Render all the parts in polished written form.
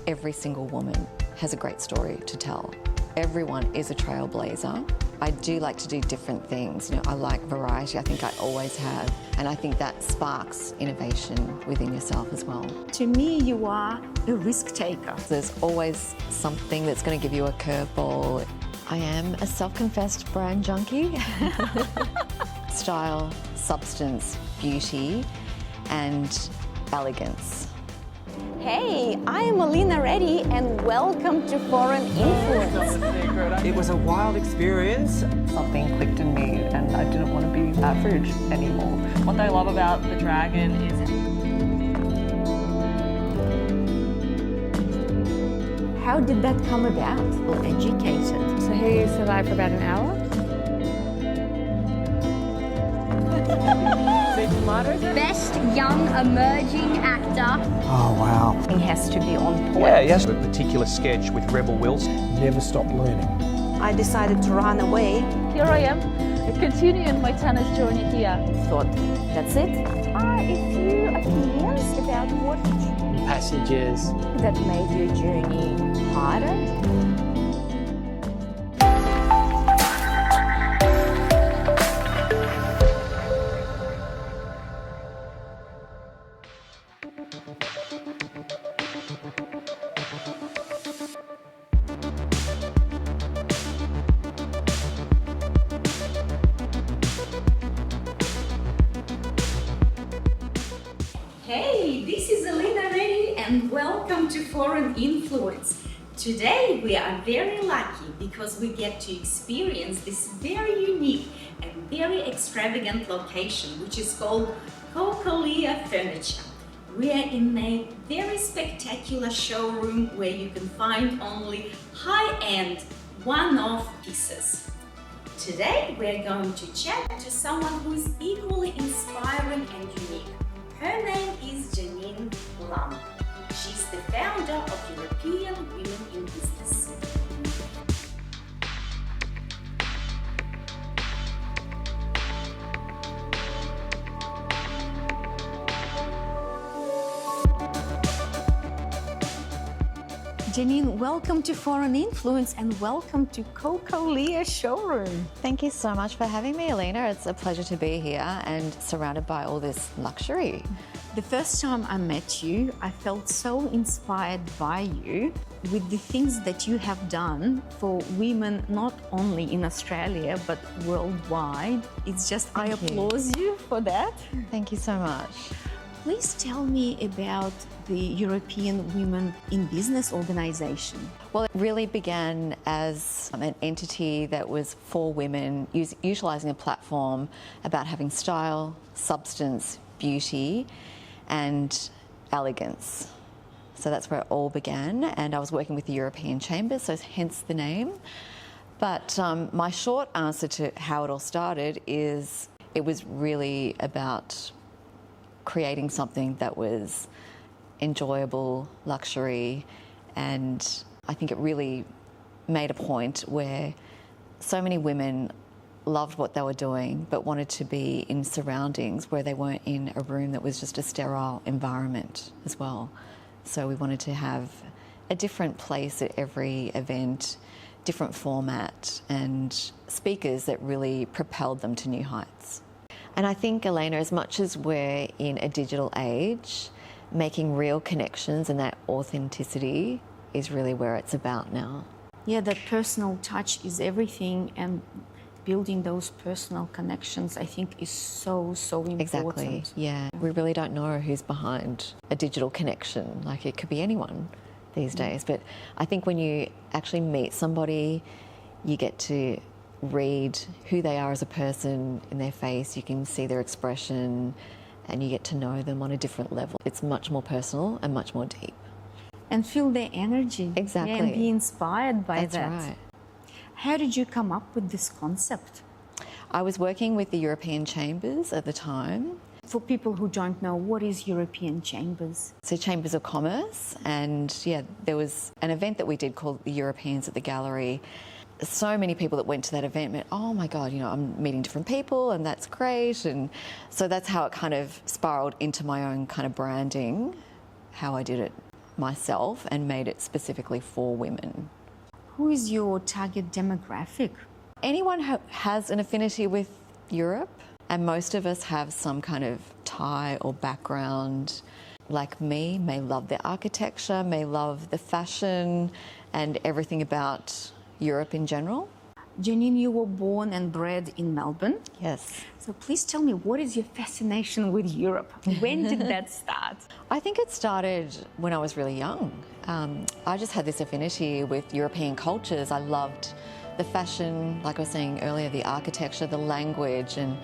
every single woman has a great story to tell. Everyone is a trailblazer. I do like to do different things. You know, I like variety. I think I always have. And I think that sparks innovation within yourself as well. To me, you are a risk taker. There's always something that's going to give you a curveball. I am a self-confessed brand junkie. Style, substance, beauty, and elegance. Hey, I am Alina Reddy and welcome to Foreign Influence. It was a wild experience. Something clicked in me and I didn't want to be average anymore. What I love about the Dragon is How did that come about? Well, educated. So he survived for about an hour. Best young emerging actor. Oh, wow. It has to be on point. Yeah, yes. A particular sketch with Rebel Wilson. Never stop learning. I decided to run away. here I am, continuing my tennis journey here. Thought, that's it. A few opinions about what Passages. that made your journey harder. Hey, this is Alina Reddy and welcome to Foreign Influence. Today we are very lucky because we get to experience this very unique and very extravagant location, which is called Cocolea Furniture. We are in a very spectacular showroom where you can find only high-end, one-off pieces. Today we are going to chat to someone who is equally inspiring and unique. Her name is Janine Lum. She's the founder of European Women in Business. Janine, welcome to Foreign Influence and welcome to Cocolea Showroom. Thank you so much for having me, Alina. It's a pleasure to be here and surrounded by all this luxury. The first time I met you, I felt so inspired by you with the things that you have done for women, not only in Australia, but worldwide. It's just, I applaud you for that. Thank you so much. Please tell me about the European Women in Business organization. Well, it really began as an entity that was for women, utilising a platform about having style, substance, beauty, and elegance. So that's where it all began, and I was working with the European Chambers, so hence the name. But my short answer to how it all started is it was really about creating something that was enjoyable, luxury, and I think it really made a point where so many women loved what they were doing but wanted to be in surroundings where they weren't in a room that was just a sterile environment as well. So we wanted to have a different place at every event, different format, and speakers that really propelled them to new heights. And I think, Elena, as much as we're in a digital age, making real connections and that authenticity is really where it's about now. Yeah, that personal touch is everything, and building those personal connections, I think, is so important. Exactly, yeah. We really don't know who's behind a digital connection. Like, it could be anyone these days. But I think when you actually meet somebody, you get to read who they are as a person in their face. You can see their expression and you get to know them on a different level. It's much more personal and much more deep. And feel their energy. Exactly. Yeah, and be inspired by that. That's right. How did you come up with this concept? I was working with the European Chambers at the time. For people who don't know, what is European Chambers? So Chambers of Commerce, and yeah, there was an event that we did called the Europeans at the Gallery. So many people that went to that event went, oh my God, you know, I'm meeting different people and that's great. And so that's how it kind of spiraled into my own kind of branding, how I did it myself and made it specifically for women. Who is your target demographic? Anyone who has an affinity with Europe, and most of us have some kind of tie or background. Like me, may love the architecture, may love the fashion and everything about Europe in general. Janine, you were born and bred in Melbourne. Yes. So please tell me, what is your fascination with Europe? When did that start? I think it started when I was really young. I just had this affinity with European cultures. I loved the fashion, like I was saying earlier, the architecture, the language, and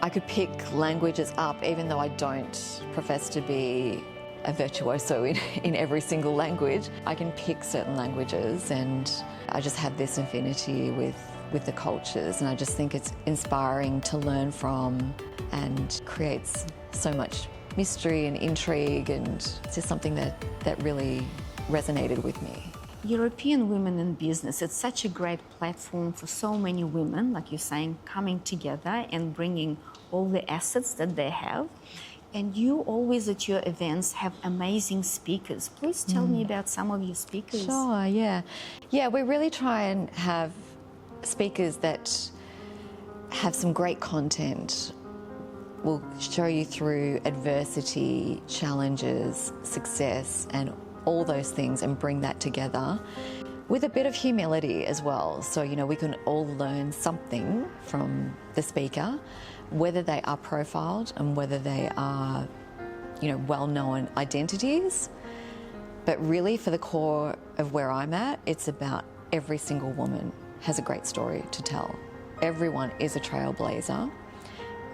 I could pick languages up even though I don't profess to be a virtuoso in every single language. I can pick certain languages, and I just have this affinity with the cultures, and I just think it's inspiring to learn from and creates so much mystery and intrigue, and it's just something that really resonated with me. European women in business, it's such a great platform for so many women, like you're saying, coming together and bringing all the assets that they have. And you always at your events have amazing speakers. Please tell me about some of your speakers. Sure, yeah. Yeah, we really try and have speakers that have some great content, will show you through adversity, challenges, success, and all those things, and bring that together with a bit of humility as well. So, you know, we can all learn something from the speaker, whether they are profiled and whether they are, you know, well-known identities. But really, for the core of where I'm at, it's about every single woman has a great story to tell. Everyone is a trailblazer,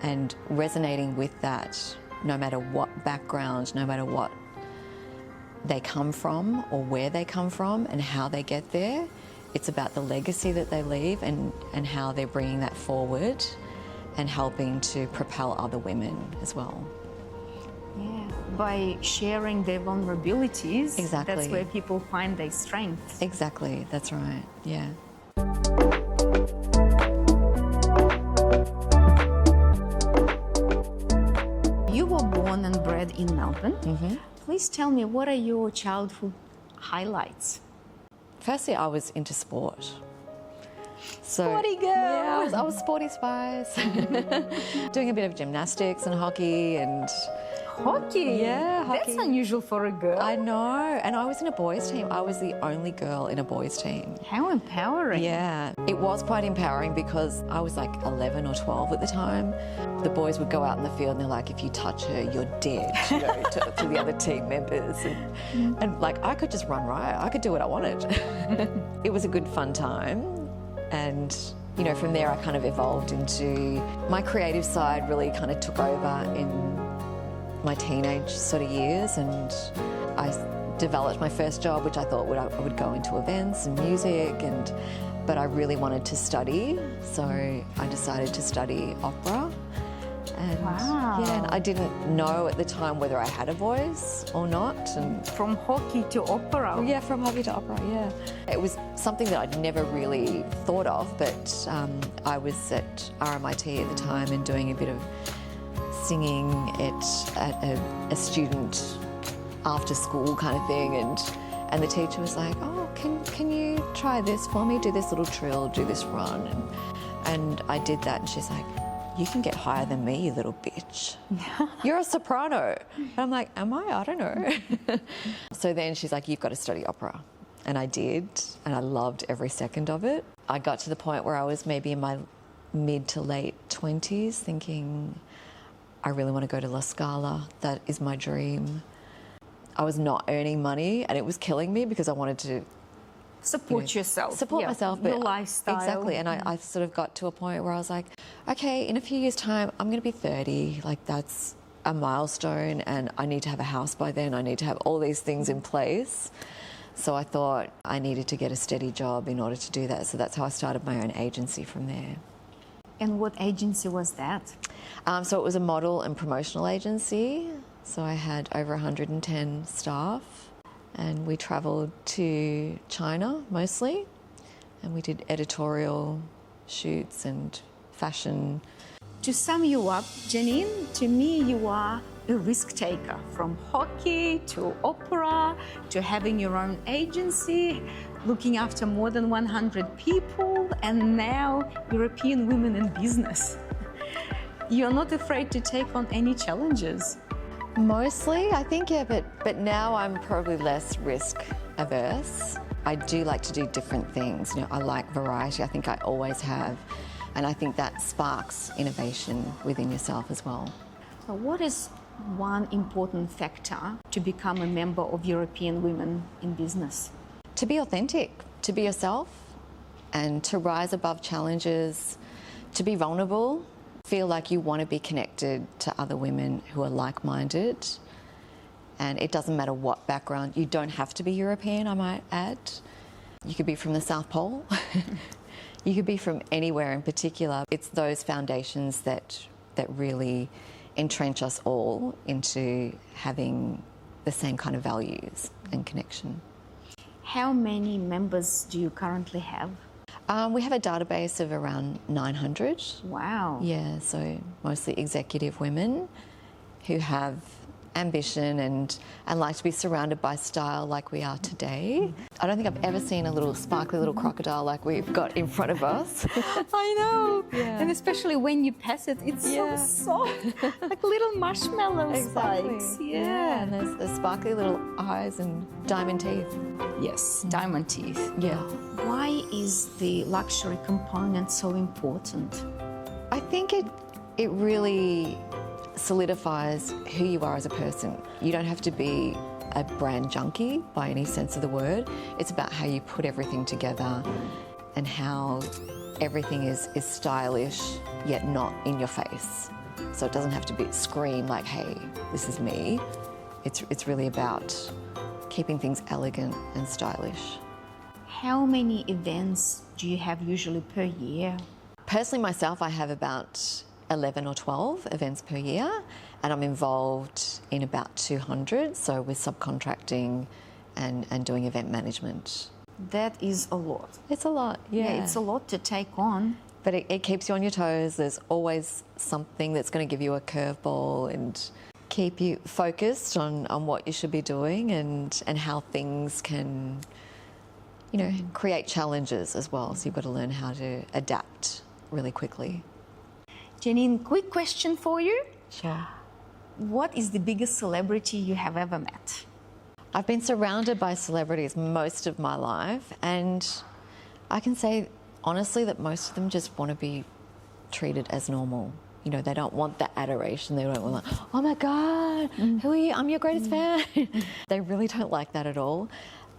and resonating with that, no matter what background, no matter what they come from or where they come from and how they get there, it's about the legacy that they leave and how they're bringing that forward and helping to propel other women as well. Yeah, by sharing their vulnerabilities, Exactly. That's where people find their strength. Exactly, that's right, yeah. You were born and bred in Melbourne. Mm-hmm. Please tell me, what are your childhood highlights? Firstly, I was into sport. So, Sporty girl! Yeah, I was sporty spice. Doing a bit of gymnastics and hockey and... Hockey? Yeah, hockey. That's unusual for a girl. I know, and I was in a boys' team. I was the only girl in a boys' team. How empowering. Yeah, it was quite empowering because I was like 11 or 12 at the time. The boys would go out in the field and they're like, if you touch her, you're dead, you know, to the other team members. And like, I could just run riot. I could do what I wanted. It was a good fun time. And, you know, from there I kind of evolved into my creative side, really kind of took over in my teenage sort of years, and I developed my first job, which I thought I would go into events and music, but I really wanted to study, so I decided to study opera. And wow. Yeah, and I didn't know at the time whether I had a voice or not. And from hockey to opera. Yeah, from hockey to opera, yeah. It was something that I'd never really thought of, but I was at RMIT at the time and doing a bit of singing it at a student after school kind of thing, and the teacher was like, oh, can you try this for me? Do this little trill, do this run. And I did that, and she's like, you can get higher than me, you little bitch. You're a soprano. And I'm like, am I? I don't know. So then she's like, you've got to study opera. And I did, and I loved every second of it. I got to the point where I was maybe in my mid to late 20s thinking, I really want to go to La Scala. That is my dream. I was not earning money, and it was killing me because I wanted to support yourself. Support myself. But your lifestyle. Exactly. And I sort of got to a point where I was like, okay, in a few years' time, I'm going to be 30. Like, that's a milestone, and I need to have a house by then. I need to have all these things in place. So I thought I needed to get a steady job in order to do that. So that's how I started my own agency from there. And what agency was that? So it was a model and promotional agency. So I had over 110 staff, and we travelled to China mostly, and we did editorial shoots and fashion. To sum you up, Janine, to me you are a risk taker, from hockey to opera to having your own agency, looking after more than 100 people, and now European women in business. You're not afraid to take on any challenges? Mostly, I think, yeah, but now I'm probably less risk averse. I do like to do different things. You know, I like variety. I think I always have. And I think that sparks innovation within yourself as well. So what is one important factor to become a member of European Women in Business? To be authentic, to be yourself, and to rise above challenges, to be vulnerable, feel like you want to be connected to other women who are like-minded. And it doesn't matter what background. You don't have to be European, I might add. You could be from the South Pole. You could be from anywhere in particular. It's those foundations that really entrench us all into having the same kind of values and connection. How many members do you currently have? We have a database of around 900. Wow. Yeah, so mostly executive women who have ambition and like to be surrounded by style like we are today. I don't think I've ever seen a little sparkly little crocodile like we've got in front of us. I know. Yeah. And especially when you pass it, it's so soft, like little marshmallow spikes. Yeah, and there's the sparkly little eyes and diamond teeth. Yes, diamond teeth. Yeah. Why is the luxury component so important? I think it really solidifies who you are as a person. You don't have to be a brand junkie by any sense of the word. It's about how you put everything together and how everything is stylish yet not in your face. So it doesn't have to scream like, hey, this is me. It's really about keeping things elegant and stylish. How many events do you have usually per year? Personally, myself, I have about 11 or 12 events per year, and I'm involved in about 200, so with subcontracting and doing event management. That is a lot. It's a lot, yeah. It's a lot to take on. But it keeps you on your toes. There's always something that's going to give you a curveball and keep you focused on what you should be doing and how things can, you know, create challenges as well. So you've got to learn how to adapt really quickly. Janine, quick question for you. Sure. What is the biggest celebrity you have ever met? I've been surrounded by celebrities most of my life, and I can say honestly that most of them just want to be treated as normal. You know, they don't want the adoration. They don't want like, oh my God, who are you? I'm your greatest fan. They really don't like that at all.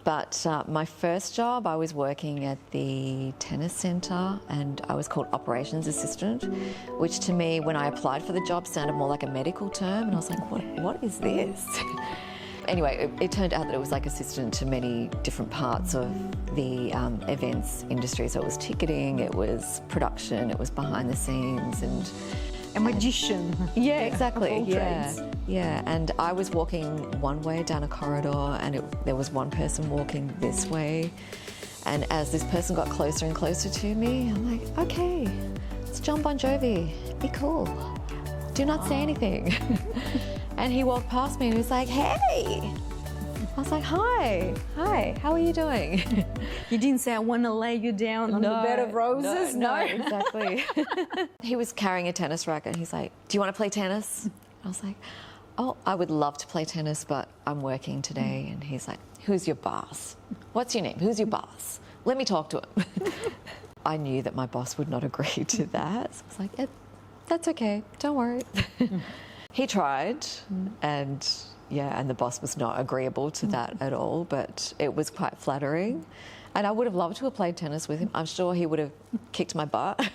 But my first job, I was working at the tennis centre and I was called operations assistant, which to me, when I applied for the job, sounded more like a medical term. And I was like, what is this? Anyway, it turned out that it was like assistant to many different parts of the events industry. So it was ticketing, it was production, it was behind the scenes and a magician. Yeah, exactly. Trades. Yeah. And I was walking one way down a corridor and there was one person walking this way. And as this person got closer and closer to me, I'm like, okay, it's John Bon Jovi. Be cool. Do not say anything. And he walked past me and he was like, hey. I was like, hi, how are you doing? You didn't say, I want to lay you down on the bed of roses? No, exactly. He was carrying a tennis racket and he's like, do you want to play tennis? I was like, oh, I would love to play tennis, but I'm working today. And he's like, who's your boss? What's your name? Who's your boss? Let me talk to him. I knew that my boss would not agree to that. So I was like, that's okay, don't worry. He tried and the boss was not agreeable to that at all, but it was quite flattering. And I would have loved to have played tennis with him. I'm sure he would have kicked my butt.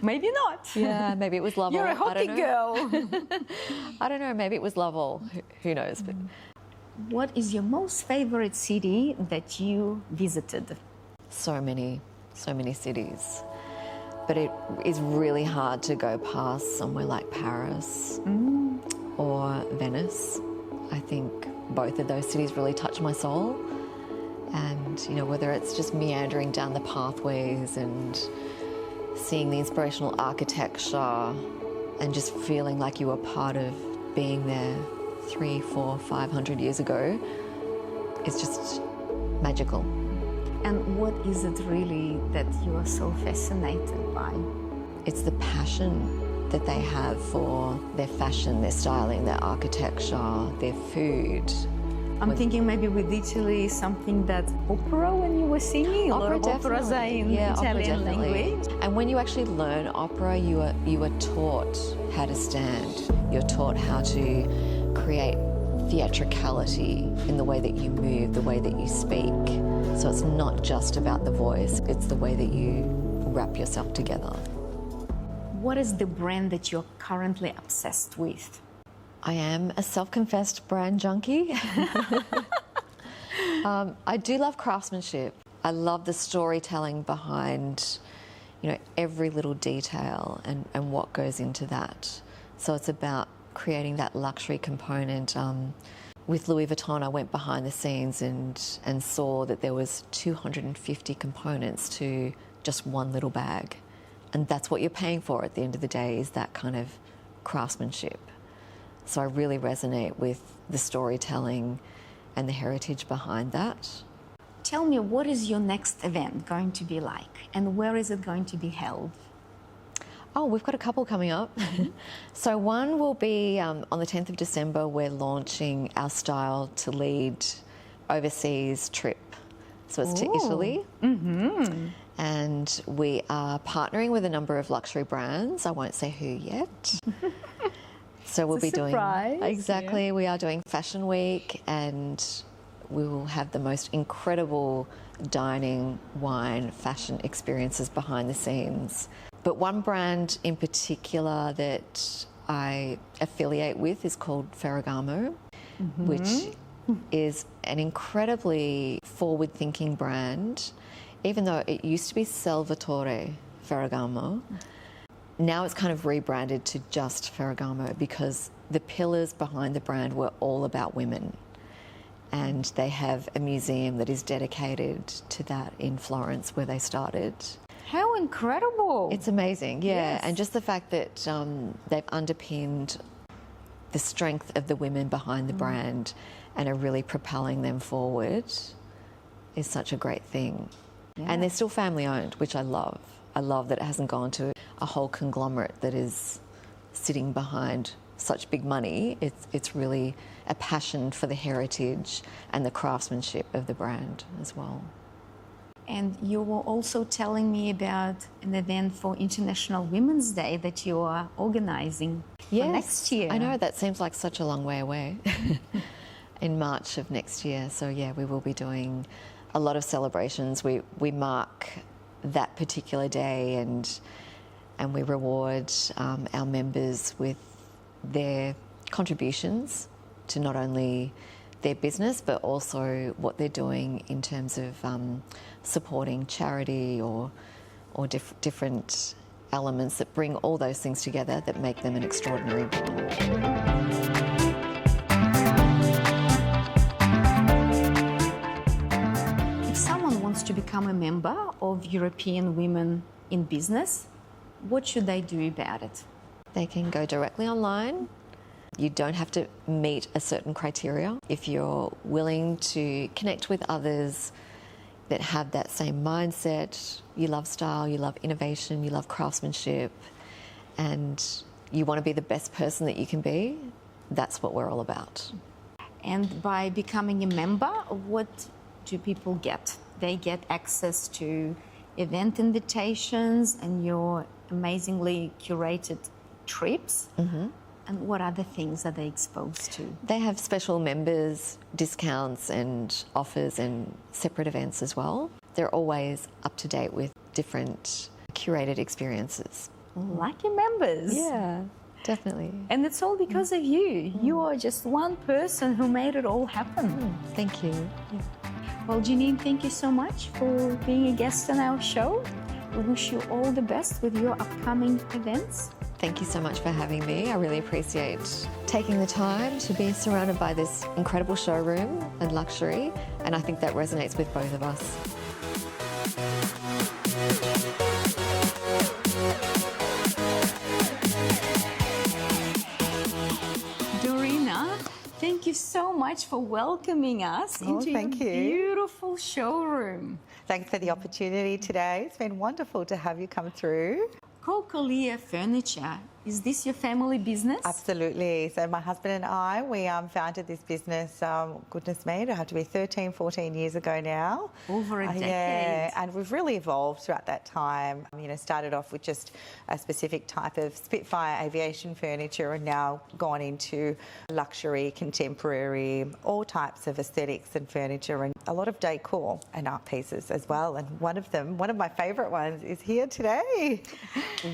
Maybe not. Yeah, maybe it was Lovell. You're a hockey girl. I don't know, maybe it was Lovell. Who knows? But what is your most favourite city that you visited? So many cities. But it is really hard to go past somewhere like Paris or Venice. I think both of those cities really touch my soul. And, you know, whether it's just meandering down the pathways and seeing the inspirational architecture and just feeling like you are part of being there 300, 400, 500 years ago is just magical. And what is it really that you are so fascinated by? It's the passion that they have for their fashion, their styling, their architecture, their food. I'm thinking maybe with Italy, something that opera when you were singing. A lot of operas are in Italian language. And when you actually learn opera, you are taught how to stand. You're taught how to create theatricality in the way that you move, the way that you speak. So it's not just about the voice, it's the way that you wrap yourself together. What is the brand that you're currently obsessed with? I am a self-confessed brand junkie. I do love craftsmanship. I love the storytelling behind, every little detail and what goes into that. So it's about creating that luxury component. With Louis Vuitton, I went behind the scenes and saw that there was 250 components to just one little bag. And that's what you're paying for at the end of the day, is that kind of craftsmanship. So I really resonate with the storytelling and the heritage behind that. Tell me, what is your next event going to be like, and where is it going to be held? Oh, we've got a couple coming up. So one will be on the 10th of December, we're launching our Style to Lead overseas trip. So it's to Italy. Mm-hmm. And we are partnering with a number of luxury brands. I won't say who yet. So we'll be doing exactly. Yeah. We are doing Fashion Week, and we will have the most incredible dining, wine, fashion experiences behind the scenes. But one brand in particular that I affiliate with is called Ferragamo, which is an incredibly forward-thinking brand. Even though it used to be Salvatore Ferragamo, now it's kind of rebranded to just Ferragamo, because the pillars behind the brand were all about women. And they have a museum that is dedicated to that in Florence, where they started. How incredible! It's amazing, yeah. Yes. And just the fact that they've underpinned the strength of the women behind the brand and are really propelling them forward is such a great thing. Yeah. And they're still family owned, which I love. I love that it hasn't gone to a whole conglomerate that is sitting behind such big money. It's really a passion for the heritage and the craftsmanship of the brand as well. And you were also telling me about an event for International Women's Day that you are organising for next year. I know, that seems like such a long way away. In March of next year. So yeah, we will be doing a lot of celebrations. We mark that particular day and we reward our members with their contributions to not only their business but also what they're doing in terms of supporting charity or different elements that bring all those things together that make them an extraordinary brand. To become a member of European Women in Business, what should they do about it? They can go directly online. You don't have to meet a certain criteria. If you're willing to connect with others that have that same mindset, you love style, you love innovation, you love craftsmanship, and you want to be the best person that you can be, that's what we're all about. And by becoming a member, what do people get? They get access to event invitations and your amazingly curated trips. And what other things are they exposed to? They have special members discounts and offers and separate events as well. They're always up to date with different curated experiences. Lucky members. Yeah, definitely. And it's all because of you. You are just one person who made it all happen. Thank you. Yeah. Well, Janine, thank you so much for being a guest on our show. We wish you all the best with your upcoming events. Thank you so much for having me. I really appreciate taking the time to be surrounded by this incredible showroom and luxury, and I think that resonates with both of us. Don't so much for welcoming us into your beautiful showroom. Thanks for the opportunity today. It's been wonderful to have you come through. Cocolea Furniture, is this your family business? Absolutely. So my husband and I, we founded this business, goodness me, it'll have to be 13, 14 years ago now. Over a decade. Yeah, and we've really evolved throughout that time. You know, started off with just a specific type of Spitfire aviation furniture and now gone into luxury, contemporary, all types of aesthetics and furniture and a lot of decor and art pieces as well. And one of my favourite ones is here today.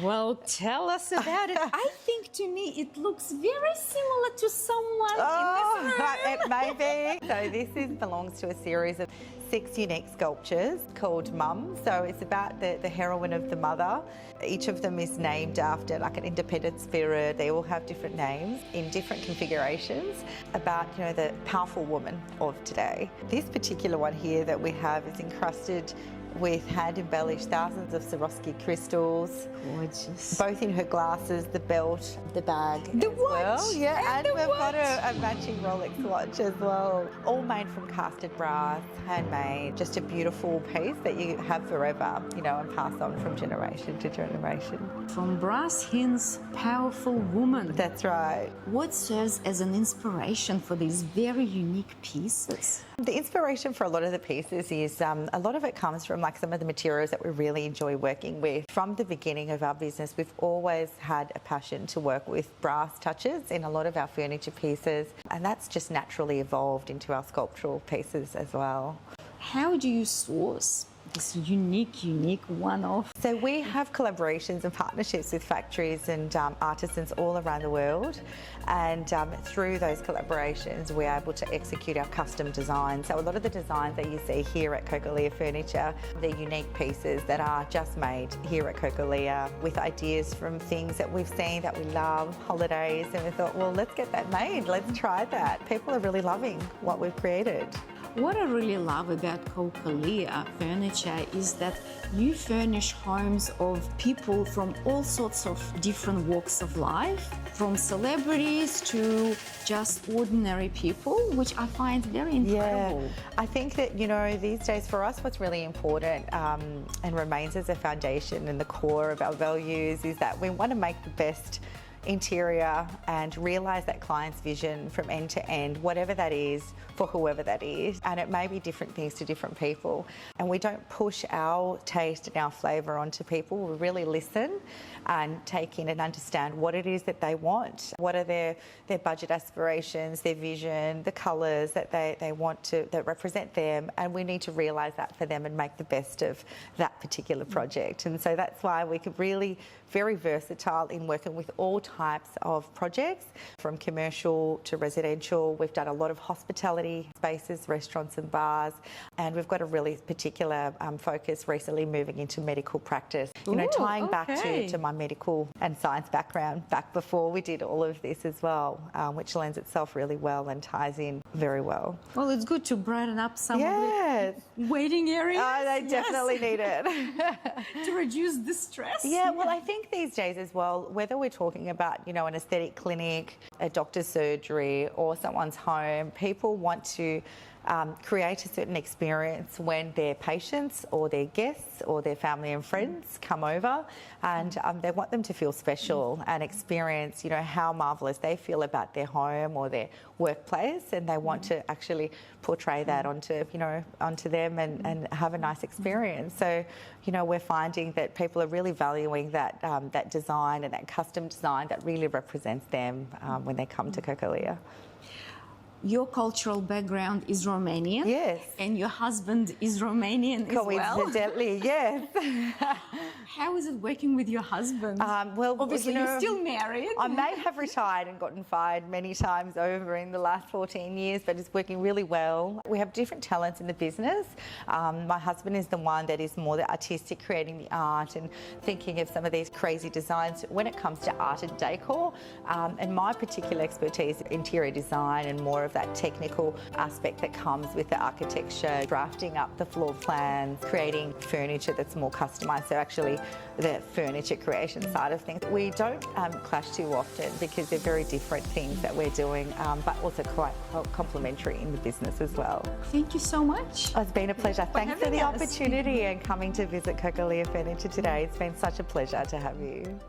Well, tell us about it. I think to me it looks very similar to someone in this room. It may be. So this belongs to a series of 6 unique sculptures called Mum. So it's about the heroine of the mother. Each of them is named after like an independent spirit. They all have different names in different configurations about, you know, the powerful woman of today. This particular one here that we have is encrusted with hand-embellished thousands of Swarovski crystals. Gorgeous. Both in her glasses, the belt, the bag the as watch. Well. Yeah, and we've watch. got a matching Rolex watch as well. All made from casted brass, handmade. Just a beautiful piece that you have forever, you know, and pass on from generation to generation. From brass hints, powerful woman. That's right. What serves as an inspiration for these very unique pieces? The inspiration for a lot of the pieces is a lot of it comes from like some of the materials that we really enjoy working with. From the beginning of our business, we've always had a passion to work with brass touches in a lot of our furniture pieces, and that's just naturally evolved into our sculptural pieces as well. How do you source this unique one-off? So we have collaborations and partnerships with factories and artisans all around the world, and through those collaborations we're able to execute our custom designs. So a lot of the designs that you see here at Cocolea Furniture, they're unique pieces that are just made here at Cocolea with ideas from things that we've seen that we love, holidays, and we thought, well, let's get that made, let's try that. People are really loving what we've created. What I really love about Cocolea Furniture is that you furnish homes of people from all sorts of different walks of life, from celebrities to just ordinary people, which I find very incredible. Yeah, I think that, you know, these days for us what's really important and remains as a foundation and the core of our values is that we want to make the best interior and realise that client's vision from end to end, whatever that is, for whoever that is. And it may be different things to different people. And we don't push our taste and our flavour onto people. We really listen and take in and understand what it is that they want. What are their budget aspirations, their vision, the colours that they want to, that represent them. And we need to realise that for them and make the best of that particular project. And so that's why we could really very versatile in working with all types of projects, from commercial to residential. We've done a lot of hospitality spaces, restaurants and bars, and we've got a really particular focus recently moving into medical practice. You know, tying back to my medical and science background back before we did all of this as well, which lends itself really well and ties in very well. Well, it's good to brighten up some of the waiting areas. Oh, they definitely need it. To reduce the stress. Yeah, well, I think these days as well, whether we're talking about, you know, an aesthetic clinic, a doctor's surgery or someone's home, people want to create a certain experience when their patients or their guests or their family and friends come over, and they want them to feel special and experience, you know, how marvellous they feel about their home or their workplace, and they want to actually portray that onto, you know, onto them and have a nice experience. So, you know, we're finding that people are really valuing that that design and that custom design that really represents them when they come to Cocolea. Your cultural background is Romanian. Yes. And your husband is Romanian as well. Coincidentally, yes. How is it working with your husband? Well, obviously you know, you're still married. I may have retired and gotten fired many times over in the last 14 years, but it's working really well. We have different talents in the business. My husband is the one that is more the artistic, creating the art and thinking of some of these crazy designs when it comes to art and decor. And my particular expertise is interior design and more of of that technical aspect that comes with the architecture, drafting up the floor plans, creating furniture that's more customised, so actually the furniture creation side of things. We don't clash too often because they're very different things that we're doing, but also quite complementary in the business as well. Thank you so much. It's been a pleasure. Thanks for having the us. opportunity and coming to visit Cocolea Furniture today. It's been such a pleasure to have you.